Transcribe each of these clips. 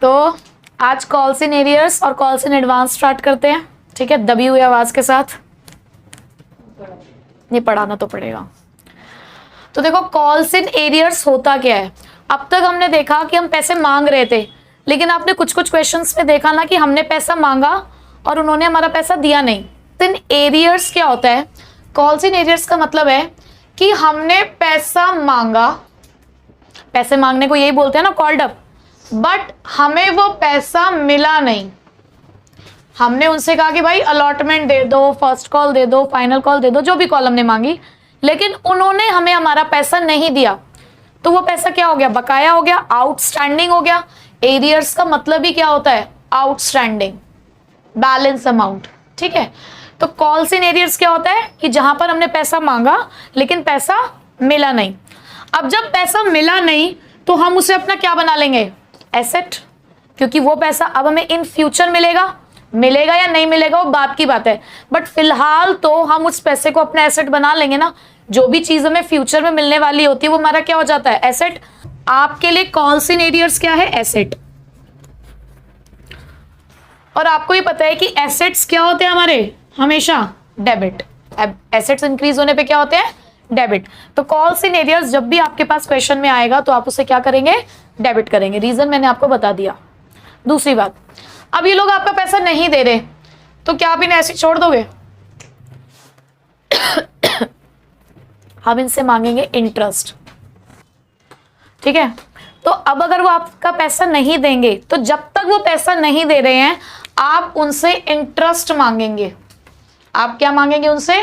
तो आज calls in arrears और कॉल्स इन एडवांस स्टार्ट करते हैं, ठीक है, दबी हुई आवाज के साथ। नहीं पढ़ाना तो पड़ेगा। तो देखो कॉल्स इन एरियर्स होता क्या है। अब तक हमने देखा कि हम पैसे मांग रहे थे, लेकिन आपने कुछ कुछ क्वेश्चंस में देखा ना कि हमने पैसा मांगा और उन्होंने हमारा पैसा दिया नहीं। इन एरियर्स क्या होता है? कॉल्स इन एरियर्स का मतलब है कि हमने पैसा मांगा, पैसे मांगने को यही बोलते हैं ना कॉल्ड अप, बट हमें वो पैसा मिला नहीं। हमने उनसे कहा कि भाई अलॉटमेंट दे दो, फर्स्ट कॉल दे दो, फाइनल कॉल दे दो, जो भी कॉल हमने मांगी, लेकिन उन्होंने हमें हमारा पैसा नहीं दिया। तो वो पैसा क्या हो गया? बकाया हो गया, आउटस्टैंडिंग हो गया। एरियर्स का मतलब ही क्या होता है? आउटस्टैंडिंग, बैलेंस अमाउंट, ठीक है। तो कॉल्स इन एरियर्स क्या होता है कि जहां पर हमने पैसा मांगा लेकिन पैसा मिला नहीं। अब जब पैसा मिला नहीं तो हम उसे अपना क्या बना लेंगे? एसेट, क्योंकि वो पैसा अब हमें इन फ्यूचर मिलेगा। मिलेगा या नहीं मिलेगा वो बात की बात है, बट फिलहाल तो हम उस पैसे को अपना एसेट बना लेंगे ना। जो भी चीज हमें फ्यूचर में मिलने वाली होती है वो हमारा क्या हो जाता है? एसेट। आपके लिए कॉल्स इन एरियर्स क्या है? एसेट। और आपको ये पता है कि एसेट्स क्या होते हैं हमारे? हमेशा डेबिट। एसेट्स इंक्रीज होने पे क्या होते हैं? डेबिट। तो कॉल्स इन एरियर्स जब भी आपके पास क्वेश्चन में आएगा तो आप उसे क्या करेंगे? डेबिट करेंगे। रीजन मैंने आपको बता दिया। दूसरी बात, अब ये लोग आपका पैसा नहीं दे रहे तो क्या आप इन्हें ऐसे छोड़ दोगे? हम इनसे मांगेंगे इंटरेस्ट, ठीक है। तो अब अगर वो आपका पैसा नहीं देंगे तो जब तक वो पैसा नहीं दे रहे हैं आप उनसे इंटरेस्ट मांगेंगे। आप क्या मांगेंगे? उनसे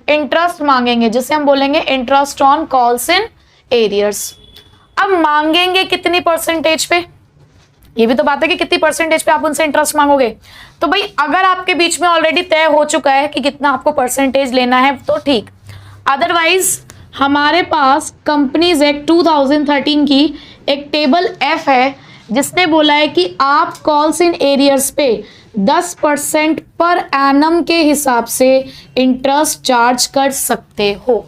इंटरेस्ट मांगेंगे, जिसे हम बोलेंगे interest on calls in arrears. अब मांगेंगे कितनी परसेंटेज पे? ये भी तो बात है कि कितनी परसेंटेज पे आप उनसे इंटरेस्ट मांगोगे। तो भाई अगर आपके बीच में ऑलरेडी तय हो चुका है कि कितना आपको परसेंटेज लेना है तो ठीक, अदरवाइज हमारे पास कंपनीज एक्ट 2013 की एक टेबल एफ है जिसने बोला है कि आप कॉल्स इन एरियर्स पे 10% पर एनम के हिसाब से इंटरेस्ट चार्ज कर सकते हो।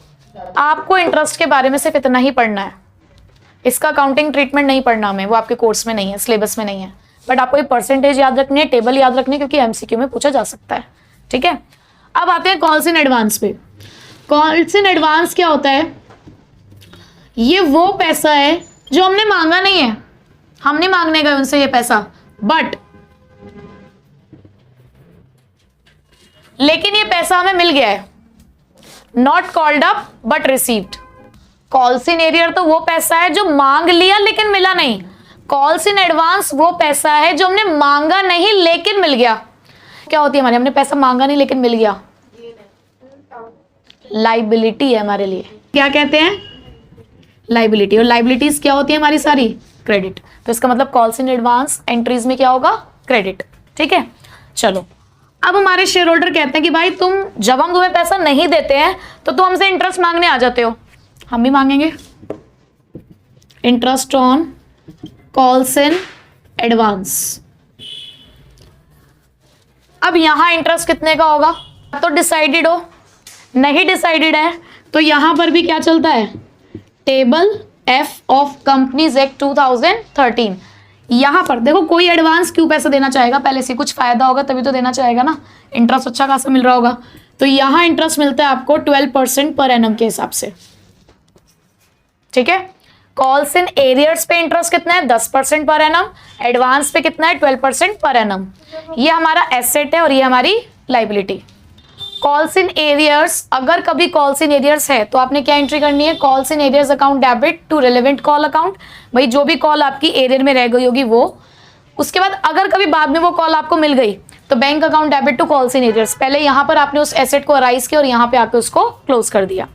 आपको इंटरेस्ट के बारे में सिर्फ इतना ही पढ़ना है, इसका अकाउंटिंग ट्रीटमेंट नहीं पढ़ना हमें, वो आपके कोर्स में नहीं है, सिलेबस में नहीं है। बट आपको ये परसेंटेज याद रखनी है, टेबल याद रखनी है, क्योंकि एमसीक्यू में पूछा जा सकता है, ठीक है। अब आते हैं कॉल्स इन एडवांस पे। कॉल्स इन एडवांस क्या होता है? ये वो पैसा है जो हमने मांगा नहीं है, हम नहीं मांगने गए उनसे ये पैसा, बट लेकिन ये पैसा हमें मिल गया है। Not called up but received. Calls in arrear तो वो पैसा है जो मांग लिया लेकिन मिला नहीं। कॉल्स इन एडवांस वो पैसा है जो हमने मांगा नहीं लेकिन मिल गया। क्या होती है हमारी? हमने पैसा मांगा नहीं लेकिन मिल गया, लाइबिलिटी है हमारे लिए। क्या कहते हैं? लाइबिलिटी। और लाइबिलिटीज क्या होती है हमारी? सारी क्रेडिट। तो इसका मतलब कॉल्स इन एडवांस एंट्रीज में क्या होगा? क्रेडिट, ठीक है। चलो अब हमारे शेयर होल्डर कहते हैं कि भाई तुम जब हम तुम्हें पैसा नहीं देते हैं तो तुम हमसे इंटरेस्ट मांगने आ जाते हो। हम भी मांगेंगे interest on calls in advance. अब यहां इंटरेस्ट कितने का होगा? तो डिसाइडेड हो, नहीं डिसाइडेड है तो यहां पर भी क्या चलता है? Table F of companies act 2013। यहां पर देखो कोई एडवांस क्यों पैसा देना चाहेगा? पहले से कुछ फायदा होगा तभी तो देना चाहेगा ना, इंटरेस्ट अच्छा खासा मिल रहा होगा। तो यहां इंटरेस्ट मिलता है आपको 12% पर एनम के हिसाब से, ठीक है। कॉल्स इन एरियर्स पे इंटरेस्ट कितना है? 10% पर एनम। एडवांस पे कितना है? 12% पर एनम। ये हमारा एसेट है और ये हमारी लाइबिलिटी। कॉल्स इन एरियर्स, अगर कभी कॉल्स इन एरियर्स है तो आपने क्या एंट्री करनी है? Calls in arrears account debit to relevant call account. भाई जो भी कॉल आपकी एरियर में रह गई होगी वो। उसके बाद अगर कभी बाद में वो कॉल आपको मिल गई तो bank account debit to calls in arrears. पहले यहां पर आपने उस एसेट को अराइज किया और यहां पे आके उसको क्लोज कर दिया।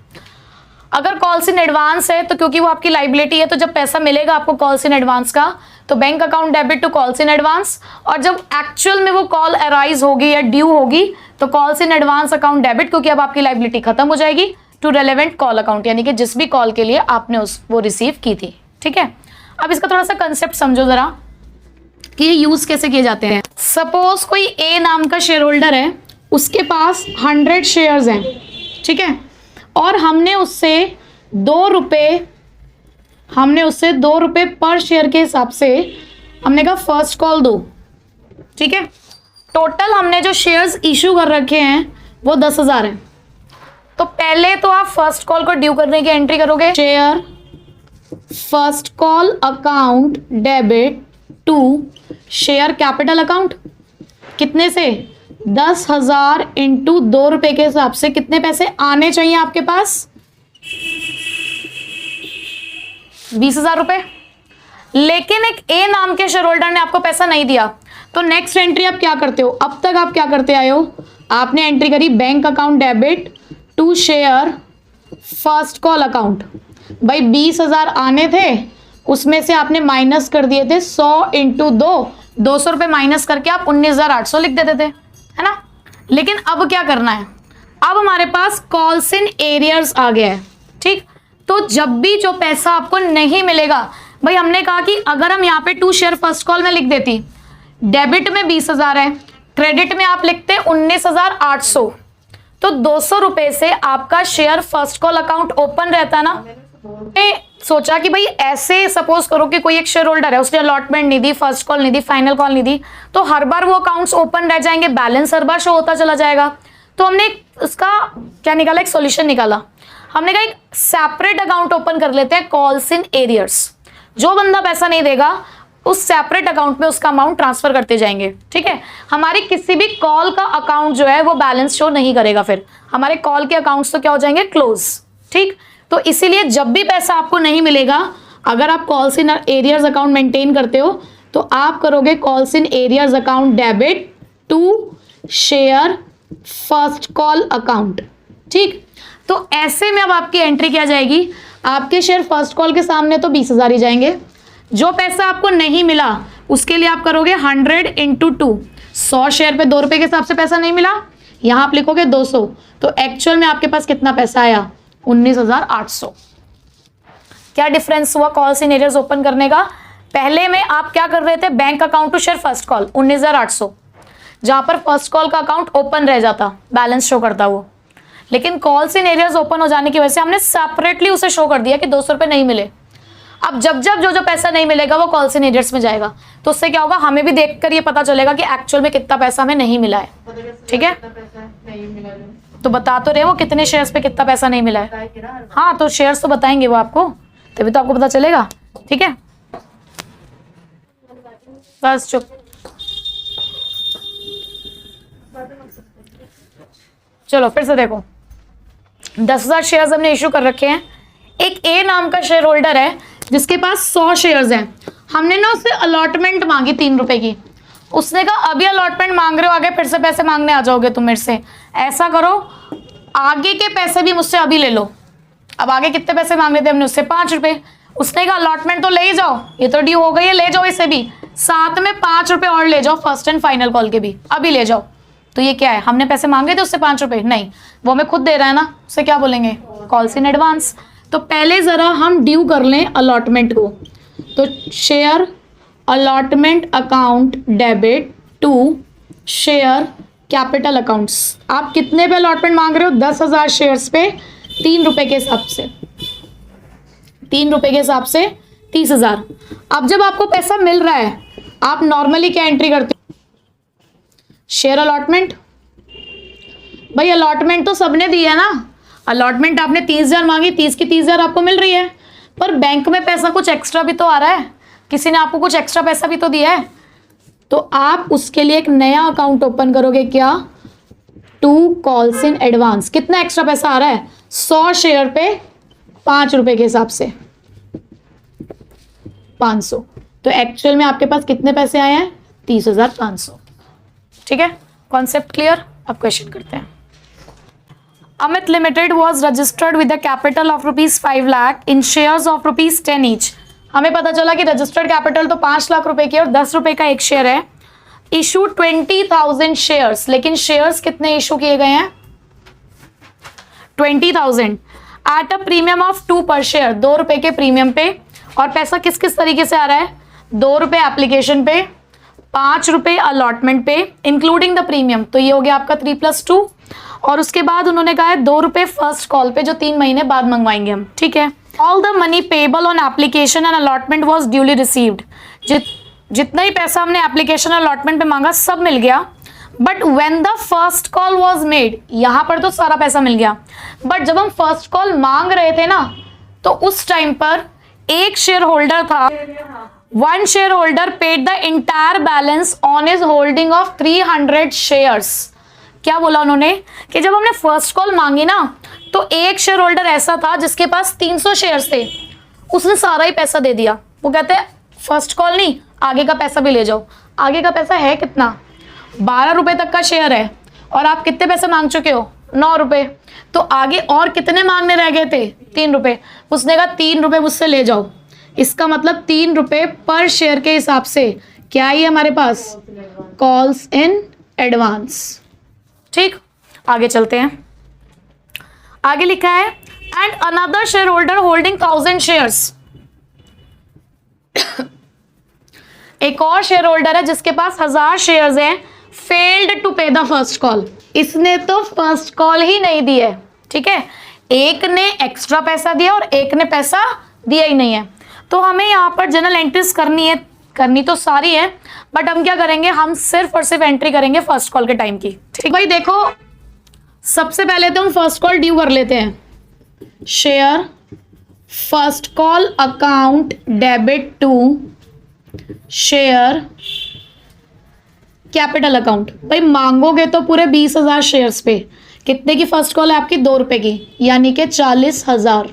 अगर कॉल्स इन एडवांस है तो क्योंकि वो आपकी लाइबिलिटी है तो जब पैसा मिलेगा आपको कॉल्स इन एडवांस का तो bank account debit to calls in advance. और जब एक्चुअल में वो कॉल अराइज होगी या ड्यू होगी तो calls in advance account debit, क्योंकि अब आपकी लाइबिलिटी खत्म हो जाएगी, टू रेलेवेंट कॉल अकाउंट, यानी कि जिस भी कॉल के लिए आपने वो रिसीव की थी, ठीक है। अब इसका थोड़ा सा कंसेप्ट समझो जरा कि ये यूज कैसे किए जाते हैं। सपोज कोई ए नाम का शेयर होल्डर है, उसके पास 100 शेयर्स हैं, ठीक है, और हमने उससे 2 रुपये पर शेयर के हिसाब से हमने कहा फर्स्ट कॉल दो, ठीक है। टोटल हमने जो शेयर्स इशू कर रखे हैं वो 10,000 है। तो पहले तो आप फर्स्ट कॉल को ड्यू करने की एंट्री करोगे, share first call account debit to share capital account, कितने से 10,000 इंटू 2 रुपए के हिसाब से कितने पैसे आने चाहिए आपके पास, 20,000 रुपए। लेकिन एक ए नाम के शेयर होल्डर ने आपको पैसा नहीं दिया, तो नेक्स्ट एंट्री आप क्या करते हो, अब तक आप क्या करते आए हो, आपने एंट्री करी bank account debit to share first call account. भाई 20,000 आने थे, उसमें से आपने माइनस कर दिए थे 100 इंटू 200 रुपए माइनस करके आप 19,800 लिख देते थे, है ना। लेकिन अब क्या करना है, अब हमारे पास कॉल्स इन एरियर्स आ गया है, ठीक। तो जब भी जो पैसा आपको नहीं मिलेगा, भाई हमने कहा कि अगर हम यहाँ पे टू शेयर फर्स्ट कॉल में लिख देती, डेबिट में 20,000 है, क्रेडिट में आप लिखते 19,800, तो 200 रुपए से आपका share first call account open रहता ना। सोचा कि भाई ऐसे सपोज करो कि कोई एक शेयर होल्डर है, उसने अलॉटमेंट नहीं दी, फर्स्ट कॉल नहीं दी, फाइनल कॉल नहीं दी, तो हर बार वो अकाउंट्स ओपन रह जाएंगे, बैलेंस हर बार शो होता चला जाएगा। तो हमने उसका क्या निकाला, एक सॉल्यूशन निकाला। हमने कहा एक सेपरेट अकाउंट ओपन कर लेते हैं, कॉल्स इन एरियर्स। जो बंदा पैसा नहीं देगा उस सेपरेट अकाउंट में उसका अमाउंट ट्रांसफर करते जाएंगे, ठीक है। हमारी किसी भी कॉल का अकाउंट जो है वो बैलेंस शो नहीं करेगा, फिर हमारे कॉल के अकाउंट्स तो क्या हो जाएंगे, क्लोज, ठीक। तो इसीलिए जब भी पैसा आपको नहीं मिलेगा, अगर आप calls in arrears account maintain करते हो, तो आप करोगे calls in arrears account debit to share first call account, ठीक। तो ऐसे में अब आपकी एंट्री क्या जाएगी, आपके शेयर फर्स्ट कॉल के सामने तो 20,000 ही जाएंगे। जो पैसा आपको नहीं मिला उसके लिए आप करोगे 100 इंटू 2, 100 शेयर पे 2 रुपए के हिसाब से पैसा नहीं मिला, यहां आप लिखोगे 200, तो एक्चुअल में आपके पास कितना पैसा आया, 19,800। क्या डिफरेंस हुआ कॉल्स इन एरियर्स ओपन करने का, पहले में आप क्या कर रहे थे, bank account to share first call 19,800, जहां पर फर्स्ट कॉल का अकाउंट ओपन रह जाता, बैलेंस शो करता वो। लेकिन कॉल्स इन एरियर्स ओपन हो जाने की वजह से हमने सेपरेटली उसे शो कर दिया कि 200 रुपए नहीं मिले। अब जब जब जो जो पैसा नहीं मिलेगा वो कॉल्स इन एरियर्स में जाएगा, तो उससे क्या होगा, हमें भी देखकर ये पता चलेगा कि एक्चुअल में कितना पैसा हमें नहीं मिला है, ठीक है। तो बता तो रहे वो कितने शेयर्स पे कितना पैसा नहीं मिला है, हाँ तो शेयर्स तो बताएंगे वो आपको, तभी तो आपको पता चलेगा, ठीक है। बस चुप, चलो फिर से देखो, 10,000 शेयर्स हमने इशू कर रखे हैं। एक ए नाम का शेयर होल्डर है जिसके पास 100 शेयर्स हैं, हमने ना उससे अलॉटमेंट मांगी 3 रुपए की, उसने कहा अभी अलॉटमेंट मांग रहे हो, आगे फिर से पैसे मांगने आ जाओगे तुम मेरे से, ऐसा करो आगे के पैसे भी मुझसे अभी ले लो। अब आगे कितने पैसे मांगे थे हमने उससे, 5 रुपए। उसने कहा अलॉटमेंट तो ले ही जाओ, ये तो ड्यू हो गई है, ले जाओ इसे भी, साथ में 5 रुपए और ले जाओ, फर्स्ट एंड फाइनल कॉल के भी अभी ले जाओ। तो ये क्या है, हमने पैसे मांगे थे उससे 5 रुपए, नहीं वो हमें खुद दे रहा है ना, उसे क्या बोलेंगे, कॉल्स इन एडवांस। तो पहले जरा हम ड्यू कर लें अलॉटमेंट को, तो share allotment account debit to share capital accounts. आप कितने पे अलॉटमेंट मांग रहे हो, 10,000 शेयर्स पे 3 रुपए के हिसाब से, 3 रुपए के हिसाब से 30,000। अब जब आपको पैसा मिल रहा है, आप नॉर्मली क्या एंट्री करते हो, शेयर अलॉटमेंट। भाई अलॉटमेंट तो सबने दी है ना, अलॉटमेंट आपने 30,000 मांगी, 30 की 30,000 आपको मिल रही है, पर बैंक में पैसा कुछ एक्स्ट्रा भी तो आ रहा है, किसी ने आपको कुछ एक्स्ट्रा पैसा भी तो दिया है, तो आप उसके लिए एक नया अकाउंट ओपन करोगे, क्या, टू कॉल्स इन एडवांस। कितना एक्स्ट्रा पैसा आ रहा है, 100 शेयर पे 5 रुपए के हिसाब से 500, तो एक्चुअल में आपके पास कितने पैसे आए हैं, 30,500, ठीक है। Concept clear. अब क्वेश्चन करते हैं। Amit Limited was registered with a capital of ₹5 lakh in shares of ₹10 each। हमें पता चला कि रजिस्टर्ड कैपिटल तो 5 लाख रुपए की और 10 रुपए का एक शेयर है। इशू 20,000 शेयर्स, लेकिन शेयर्स कितने इशू किए गए हैं, 20,000 एट अ प्रीमियम ऑफ 2 पर शेयर, 2 रुपए के प्रीमियम पे। और पैसा किस किस तरीके से आ रहा है, 2 रुपए एप्लीकेशन पे, 5 रुपए अलॉटमेंट पे इंक्लूडिंग द प्रीमियम, तो ये हो गया आपका 3+2। और उसके बाद उन्होंने कहा है 2 रुपए फर्स्ट कॉल पे, जो 3 महीने बाद मंगवाएंगे हम, ठीक है। All the money payable on application and allotment was duly received. जितना ही पैसा हमने एप्लीकेशन अलॉटमेंट पे मांगा सब मिल गया, but when the first call was made, यहां पर तो सारा पैसा मिल गया, बट जब हम फर्स्ट कॉल मांग रहे थे ना, तो उस टाइम पर एक शेयर होल्डर था, one share holder paid the entire balance on his holding of 300 shares. क्या बोला उन्होंने कि जब हमने फर्स्ट कॉल मांगी ना, तो एक शेयर होल्डर ऐसा था जिसके पास 300 शेयर्स थे, उसने सारा ही पैसा दे दिया। वो कहते हैं फर्स्ट कॉल नहीं, आगे का पैसा भी ले जाओ। आगे का पैसा है कितना? 12 रुपए तक का शेयर है, और आप कितने पैसे मांग चुके हो? 9 रुपए। तो आगे और कितने मांगने रह गए थे? 3 रुपए। उसने कहा 3 रुपए मुझसे ले जाओ। इसका मतलब 3 रुपए पर शेयर के हिसाब से क्या ही है हमारे पास? Calls in advance. ठीक, आगे चलते हैं। आगे लिखा है and another share holder holding 1000 shares. एक और शेयर होल्डर है जिसके पास 1000 शेयर्स हैं, फेल्ड टू पे द फर्स्ट कॉल। इसने तो फर्स्ट कॉल ही नहीं दी है, ठीक है। एक ने एक्स्ट्रा पैसा दिया और एक ने पैसा दिया ही नहीं है। तो हमें यहाँ पर जनरल एंट्रीज करनी तो सारी है, बट हम क्या करेंगे, हम सिर्फ और सिर्फ एंट्री करेंगे फर्स्ट कॉल के टाइम की। ठीक भाई, देखो सबसे पहले तो हम फर्स्ट कॉल ड्यू कर लेते हैं। Share first call account debit to share capital account. भाई मांगोगे तो पूरे 20,000 शेयर्स पे। कितने की फर्स्ट कॉल है आपकी? 2 रुपए की, यानी कि 40,000।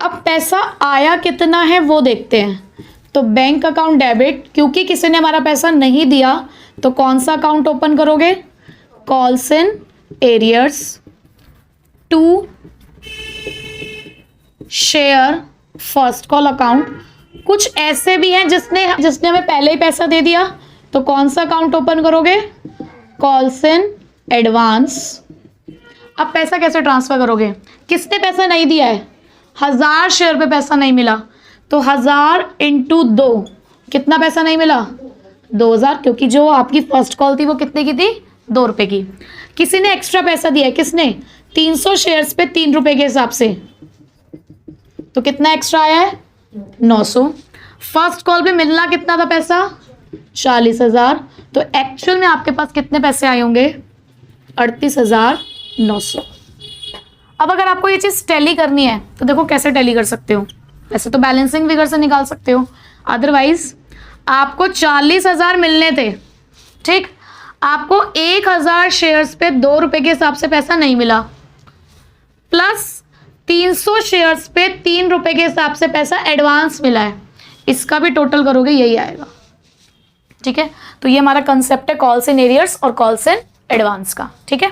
अब पैसा आया कितना है वो देखते हैं। तो बैंक अकाउंट डेबिट, क्योंकि किसी ने हमारा पैसा नहीं दिया तो कौन सा अकाउंट ओपन करोगे? Calls in arrears to share first call account. कुछ ऐसे भी हैं जिसने हमें पहले ही पैसा दे दिया, तो कौन सा अकाउंट ओपन करोगे? Calls in advance. अब पैसा कैसे ट्रांसफर करोगे? किसने पैसा नहीं दिया है? 1000 शेयर पे पैसा नहीं मिला, तो 1000 इंटू 2, कितना पैसा नहीं मिला? 2000, क्योंकि जो आपकी फर्स्ट कॉल थी वो कितने की थी? 2 रुपए की। किसी ने एक्स्ट्रा पैसा दिया है, किसने? 300 शेयर्स पे 3 रुपए के हिसाब से, तो कितना एक्स्ट्रा आया है? 900। फर्स्ट कॉल पे मिलना कितना था पैसा? 40,000। तो एक्चुअल में आपके पास कितने पैसे आए होंगे? 38,900। अब अगर आपको ये चीज़ टैली करनी है तो देखो कैसे टैली कर सकते हो। ऐसे तो बैलेंसिंग फिगर से निकाल सकते हो, अदरवाइज आपको 40,000 मिलने थे, ठीक। आपको 1,000 शेयर्स पे 2 रुपए के हिसाब से पैसा नहीं मिला, प्लस 300 शेयर्स पे 3 रुपए के हिसाब से पैसा एडवांस मिला है। इसका भी टोटल करोगे यही आएगा, ठीक है। तो ये हमारा कंसेप्ट है कॉल्स इन एरियर्स और कॉल्स इन एडवांस का, ठीक है।